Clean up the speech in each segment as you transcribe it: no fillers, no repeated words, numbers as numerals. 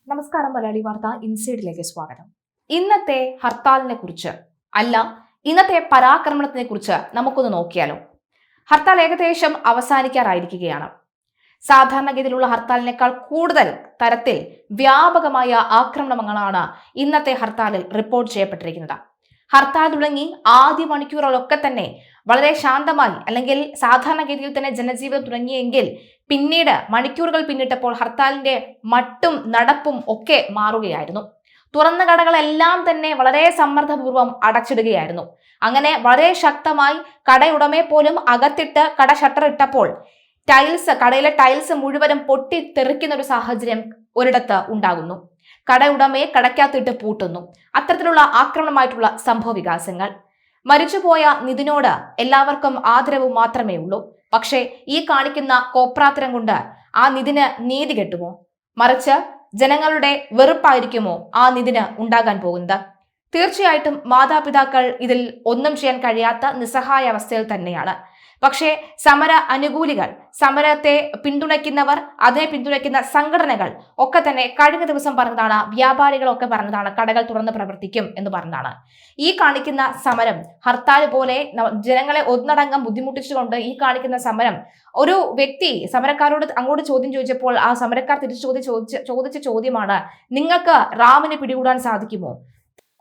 നമസ്കാരം. മലയാളി വാർത്ത ഇൻസൈഡിലേക്ക് സ്വാഗതം. ഇന്നത്തെ ഹർത്താലിനെ കുറിച്ച് ഇന്നത്തെ പരാക്രമണത്തിനെ കുറിച്ച് നമുക്കൊന്ന് നോക്കിയാലോ. ഹർത്താൽ ഏകദേശം അവസാനിക്കാറായിരിക്കുകയാണ്. സാധാരണഗതിയിലുള്ള ഹർത്താലിനേക്കാൾ കൂടുതൽ തരത്തിൽ വ്യാപകമായ ആക്രമണങ്ങളാണ് ഇന്നത്തെ ഹർത്താലിൽ റിപ്പോർട്ട് ചെയ്യപ്പെട്ടിരിക്കുന്നത്. ഹർത്താൽ തുടങ്ങി ആദ്യ മണിക്കൂറുകളൊക്കെ തന്നെ വളരെ ശാന്തമായി അല്ലെങ്കിൽ സാധാരണഗതിയിൽ തന്നെ ജനജീവിതം തുടങ്ങിയെങ്കിൽ പിന്നീട് മണിക്കൂറുകൾ പിന്നിട്ടപ്പോൾ ഹർത്താലിന്റെ മട്ടും നടപ്പും ഒക്കെ മാറുകയായിരുന്നു. തുറന്ന കടകളെല്ലാം തന്നെ വളരെ സമ്മർദ്ദപൂർവ്വം അടച്ചിടുകയായിരുന്നു. അങ്ങനെ വളരെ ശക്തമായി കടയുടമയെ പോലും അകത്തിട്ട് കട ഷട്ടർ ഇട്ടപ്പോൾ കടയിലെ ടൈൽസ് മുഴുവനും പൊട്ടിത്തെറിക്കുന്ന ഒരു സാഹചര്യം ഒരിടത്ത് ഉണ്ടാകുന്നു. കടയുടമയെ കടയ്ക്കകത്തിട്ട് പൂട്ടുന്നു. അത്തരത്തിലുള്ള ആക്രമണമായിട്ടുള്ള സംഭവ വികാസങ്ങൾ. മരിച്ചുപോയ നിതിനോട് എല്ലാവർക്കും ആദരവ് മാത്രമേ ഉള്ളൂ. പക്ഷേ ഈ കാണിക്കുന്ന കോപ്രാത്തരം കൊണ്ട് ആ നിതിന് നീതി കിട്ടുമോ? മറിച്ച് ജനങ്ങളുടെ വെറുപ്പായിരിക്കുമോ ആ നിതിന് ഉണ്ടാകാൻ പോകുന്നത്? തീർച്ചയായിട്ടും മാതാപിതാക്കൾ ഇതിൽ ഒന്നും ചെയ്യാൻ കഴിയാത്ത നിസ്സഹായ അവസ്ഥയിൽ തന്നെയാണ്. പക്ഷേ സമര അനുകൂലികൾ, സമരത്തെ പിന്തുണയ്ക്കുന്നവർ, അതിനെ പിന്തുണയ്ക്കുന്ന സംഘടനകൾ ഒക്കെ തന്നെ കഴിഞ്ഞ ദിവസം പറഞ്ഞതാണ്, വ്യാപാരികളൊക്കെ പറഞ്ഞതാണ്, കടകൾ തുറന്ന് പ്രവർത്തിക്കും എന്ന് പറഞ്ഞതാണ്. ഈ കാണിക്കുന്ന സമരം ഹർത്താൽ പോലെ ജനങ്ങളെ ഒന്നടങ്കം ബുദ്ധിമുട്ടിച്ചുകൊണ്ട് ഈ കാണിക്കുന്ന സമരം ഒരു വ്യക്തി സമരക്കാരോട് അങ്ങോട്ട് ചോദ്യം ചോദിച്ചപ്പോൾ ആ സമരക്കാർ തിരിച്ചു ചോദിച്ച ചോദ്യമാണ്, നിങ്ങൾക്ക് റാമിനെ പിടികൂടാൻ സാധിക്കുമോ?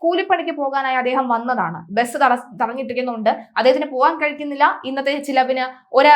കൂലിപ്പണിക്ക് പോകാനായി അദ്ദേഹം വന്നതാണ്. ബസ് തടഞ്ഞിട്ടിരിക്കുന്നുണ്ട്. അദ്ദേഹത്തിന് പോകാൻ കഴിക്കുന്നില്ല. ഇന്നത്തെ ചിലവിന് ഒരു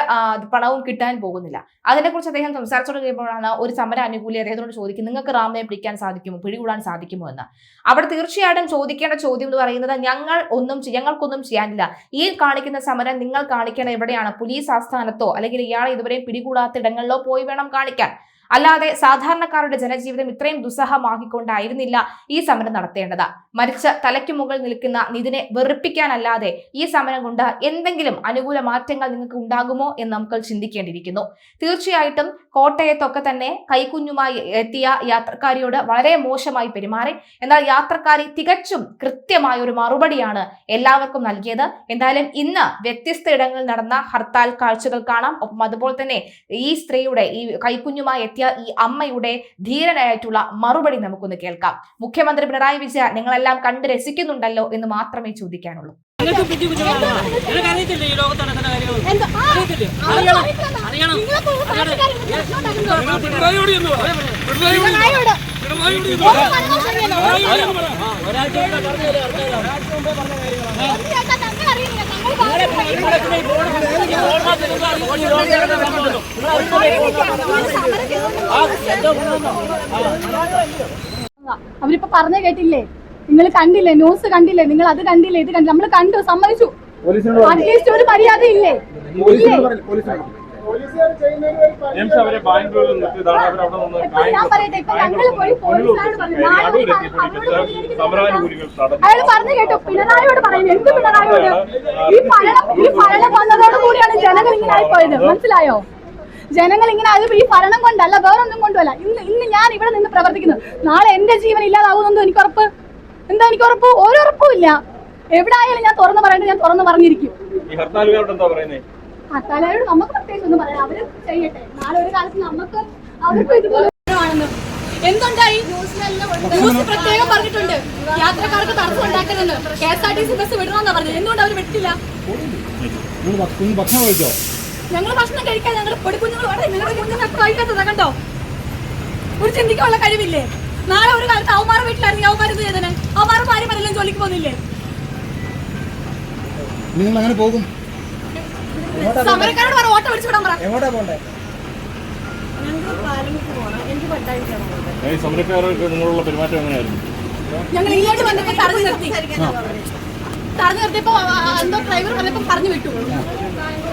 പണവും കിട്ടാൻ പോകുന്നില്ല. അതിനെക്കുറിച്ച് അദ്ദേഹം സംസാരിച്ചോണ്ട് കഴിയുമ്പോഴാണ് ഒരു സമര അനുകൂലി അദ്ദേഹത്തോട് ചോദിക്കും, നിങ്ങൾക്ക് റാമിനെ പിടിക്കാൻ സാധിക്കുമോ, പിടികൂടാൻ സാധിക്കുമോ എന്ന്. അവിടെ തീർച്ചയായിട്ടും ചോദിക്കേണ്ട ചോദ്യം എന്ന് പറയുന്നത്, ഞങ്ങൾക്കൊന്നും ചെയ്യാനില്ല. ഈ കാണിക്കുന്ന സമരം നിങ്ങൾ കാണിക്കേണ്ട എവിടെയാണ്? പോലീസ് ആസ്ഥാനത്തോ അല്ലെങ്കിൽ ഇയാളെ ഇതുവരെയും പിടികൂടാത്ത ഇടങ്ങളിലോ പോയി വേണം കാണിക്കാൻ. അല്ലാതെ സാധാരണക്കാരുടെ ജനജീവിതം ഇത്രയും ദുസ്സഹമാക്കിക്കൊണ്ടായിരുന്നില്ല ഈ സമരം നടത്തേണ്ടത്. മരിച്ച തലയ്ക്ക് മുകളിൽ നിൽക്കുന്ന നിതിനെ വെറുപ്പിക്കാനല്ലാതെ ഈ സമരം കൊണ്ട് എന്തെങ്കിലും അനുകൂല മാറ്റങ്ങൾ നിങ്ങൾക്ക് ഉണ്ടാകുമോ എന്ന് നമുക്ക് ചിന്തിക്കേണ്ടിയിരിക്കുന്നു. തീർച്ചയായിട്ടും കോട്ടയത്തൊക്കെ തന്നെ കൈക്കുഞ്ഞുമായി എത്തിയ യാത്രക്കാരിയോട് വളരെ മോശമായി പെരുമാറി. എന്നാൽ യാത്രക്കാരി തികച്ചും കൃത്യമായ ഒരു മറുപടിയാണ് എല്ലാവർക്കും നൽകിയത്. എന്തായാലും ഇന്ന് വ്യത്യസ്ത ഇടങ്ങളിൽ നടന്ന ഹർത്താൽ കാഴ്ചകൾ കാണാം. ഒപ്പം അതുപോലെ തന്നെ ഈ സ്ത്രീയുടെ, ഈ കൈക്കുഞ്ഞുമായി എത്തിയ ഈ അമ്മയുടെ ധീരനായിട്ടുള്ള മറുപടി നമുക്കൊന്ന് കേൾക്കാം. മുഖ്യമന്ത്രി പിണറായി വിജയൻ നിങ്ങളെല്ലാം കണ്ട് രസിക്കുന്നുണ്ടല്ലോ എന്ന് മാത്രമേ ചോദിക്കാനുള്ളൂ. അവരിപ്പോ പറഞ്ഞ കേട്ടില്ലേ? നിങ്ങൾ കണ്ടില്ലേ? ന്യൂസ് കണ്ടില്ലേ? നിങ്ങൾ അത് കണ്ടില്ലേ? ഇത് കണ്ടില്ല? നമ്മൾ കണ്ടു, സമ്മതിച്ചു. അറ്റ്ലീസ്റ്റ് ഒരു മര്യാദ ഇല്ലേ? ഞാൻ പറയട്ടെ, ഇപ്പൊ ഞങ്ങൾ പോയി പോലീസിനോട് പറഞ്ഞു. അയാൾ പറഞ്ഞു കേട്ടോ, പിണറായിയോട് പറയുന്നു. എന്ത് പിണറായിയോട്? ഈ ഭരണം വന്നതോടു കൂടിയാണ് ജനങ്ങൾ ഇങ്ങനെ ആയിപ്പോയത്. മനസ്സിലായോ? ജനങ്ങൾ ഇങ്ങനെ ആയത് ഈ ഭരണം കൊണ്ടല്ല, വേറൊന്നും കൊണ്ടുമല്ല. ഇന്ന് ഞാൻ ഇവിടെ നിന്ന് പ്രവർത്തിക്കുന്നു. നാളെ എന്റെ ജീവൻ ഇല്ലാതാവുമെന്നും എനിക്ക് ഉറപ്പ്. എന്താ എനിക്ക് ഉറപ്പ്? ഒരു ഉറപ്പും ഇല്ല. എവിടെ ആയാലും ഞാൻ തുറന്നു പറയേണ്ടത് ഞാൻ തുറന്നു പറഞ്ഞിരിക്കും. ഹർത്താലുകാരോട് നമുക്ക് പ്രത്യേകിച്ച് ഒന്നും പറയാം. അവര് ചെയ്യട്ടെ. നാളെ ഒരു കാലത്ത് നമുക്ക് അവർക്ക് ഇതുപോലെ ആണെന്ന് എന്തുണ്ടായി? ന്യൂസ് പ്രത്യേകം പറഞ്ഞിട്ടുണ്ട്, യാത്രക്കാർക്ക് തടസ്സം ഉണ്ടാക്കരുതെന്ന്. KSRTC ബസ് വിടണമെന്നാ പറഞ്ഞത്. എന്തുകൊണ്ട് അവർ വിട്ടില്ല? ഞങ്ങൾ ഭക്ഷണം കഴിക്കാൻ ഞങ്ങൾ പൊടിക്കുഞ്ഞുങ്ങൾ നിങ്ങളുടെ കുഞ്ഞുങ്ങൾക്ക് കഴിക്കാത്തതാ. കണ്ടോ? ഒരു ചിന്തിക്കാനുള്ള കഴിവില്ലേ? നാളെ ഒരു കാലത്ത് അവന്മാരെ വീട്ടിലായിരുന്നു അവന്മാർ ഇത് ചെയ്തേ. അവന്മാർ ഭാര്യമാരെല്ലാം ജോലിക്ക് പോകുന്നില്ലേ? നിങ്ങൾ അങ്ങനെ പോകും? സമരക്കാരോട് പറ, ഓട്ടോ പിടിച്ചു വിടാൻ പറ. എങ്ങോട്ടാ പോണ്ടേ? ഞങ്ങൾ ഇങ്ങോട്ട് വന്നപ്പോ തടഞ്ഞു നിർത്തിയപ്പോ എന്തോ ഡ്രൈവർ വന്നപ്പോ പറഞ്ഞു വിട്ടു.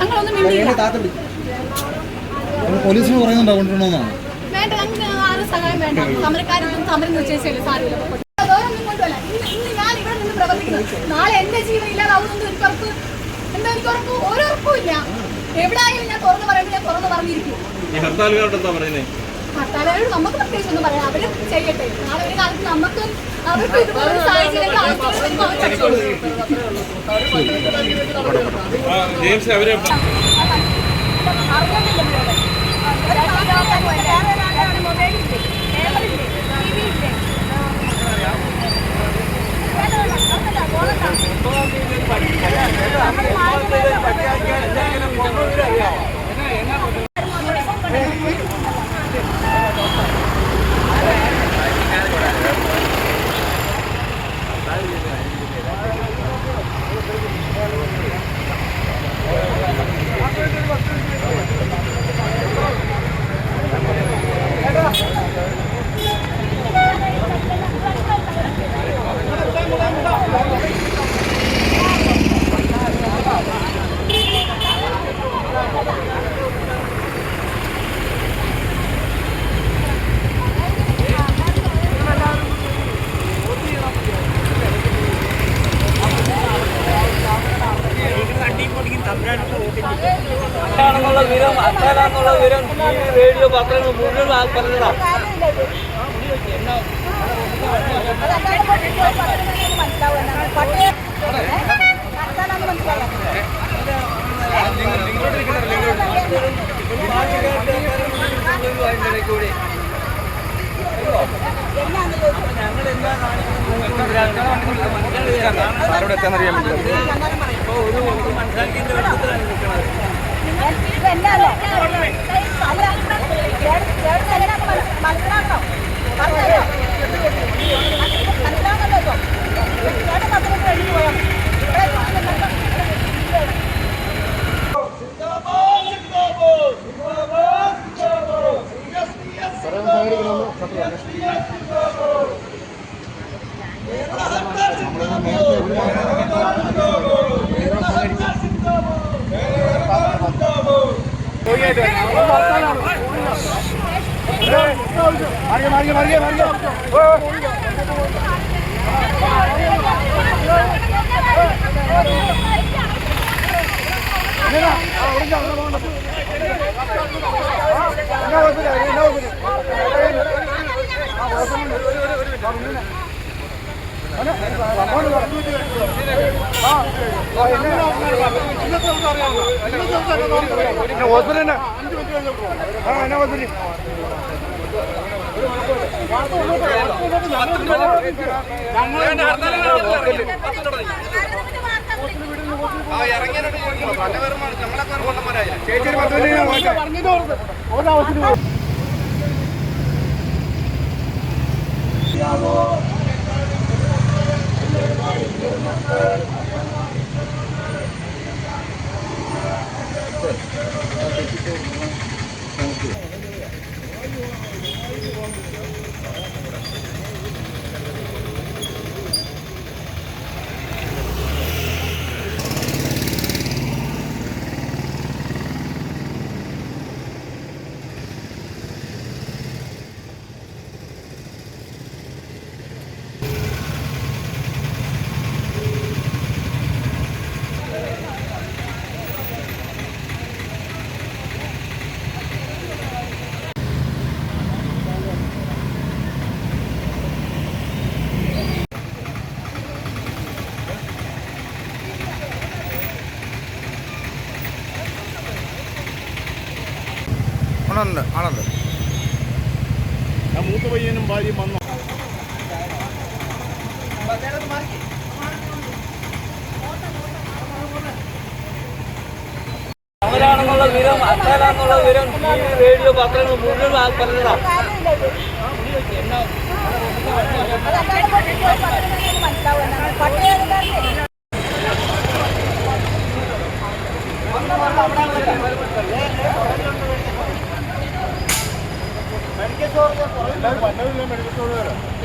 ഞങ്ങളൊന്നും പോലീസിന് പറയുന്നുണ്ടോ കൊണ്ടുവരണമെന്നാണ്? വേണ്ട, ഞങ്ങൾക്ക് ആരും സഹായം വേണ്ട. സമരക്കാരൊന്നും സമരം നിശ്ചയിച്ചല്ലേ സാറില്ല. വേറൊന്നും കൊണ്ടുവല്ല. ഇന്ന് ഞാൻ ഇവിടെ നിന്ന് പ്രവർത്തിക്കുന്നു. നാളെ എന്റെ ജീവൻ ഇല്ലാതാവുന്നത് എനിക്ക് ഉറപ്പ്. എന്താ എനിക്ക് ഉറപ്പ്? ഒരു ഉറപ്പും ഇല്ല. എവിടെ ആയാലും ഞാൻ തുറന്നു പറയുമ്പോൾ ഞാൻ തുറന്നു പറഞ്ഞിരിക്കും. ഹർത്താലുകാരോട് നമുക്ക് പ്രത്യേകിച്ച് ഒന്നും പറയാം. അവര് ചെയ്യട്ടെ. നാളെ ഒരു കാലത്ത് നമുക്ക് അവർക്ക് ഇതുപോലെ സാഹചര്യം അറിയാൻ റേഡിയോ പത്രങ്ങൾ മുഴുവൻ പറഞ്ഞതാ. അവിടെ എത്താന്നറിയാൻ പറ്റില്ല. ആണല്ലോ. മൂത്ത പയ്യനും ഭാര്യയും വന്നു. അവരാണെന്നുള്ള വിവരം അച്ഛനാന്നുള്ള വിവരം റേഡിയോ പത്രങ്ങൾ മുഴുവൻ പറഞ്ഞതാ.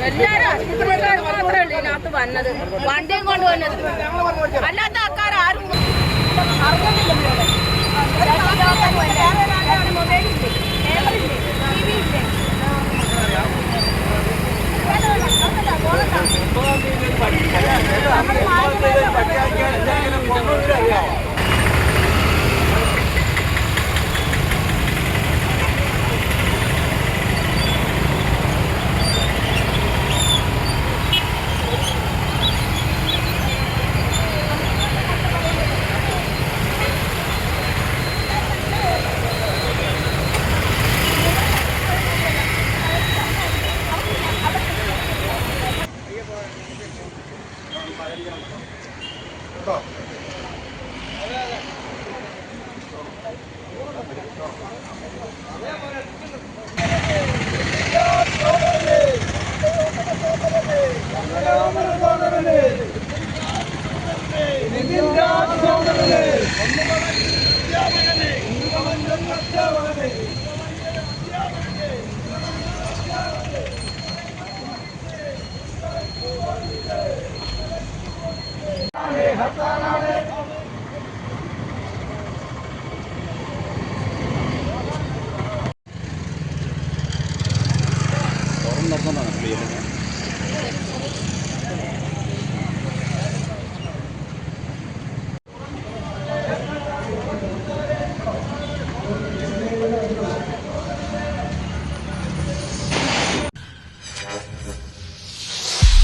എല്ലാരും ആശുപത്രിക്കാർ മാത്രമേ ഉള്ളൂ ഇതിനകത്ത് വന്നത്, വണ്ടിയും കൊണ്ട് വന്നത്. അല്ലാത്ത ആൾക്കാർ ആരും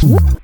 കൊണ്ടുവരണം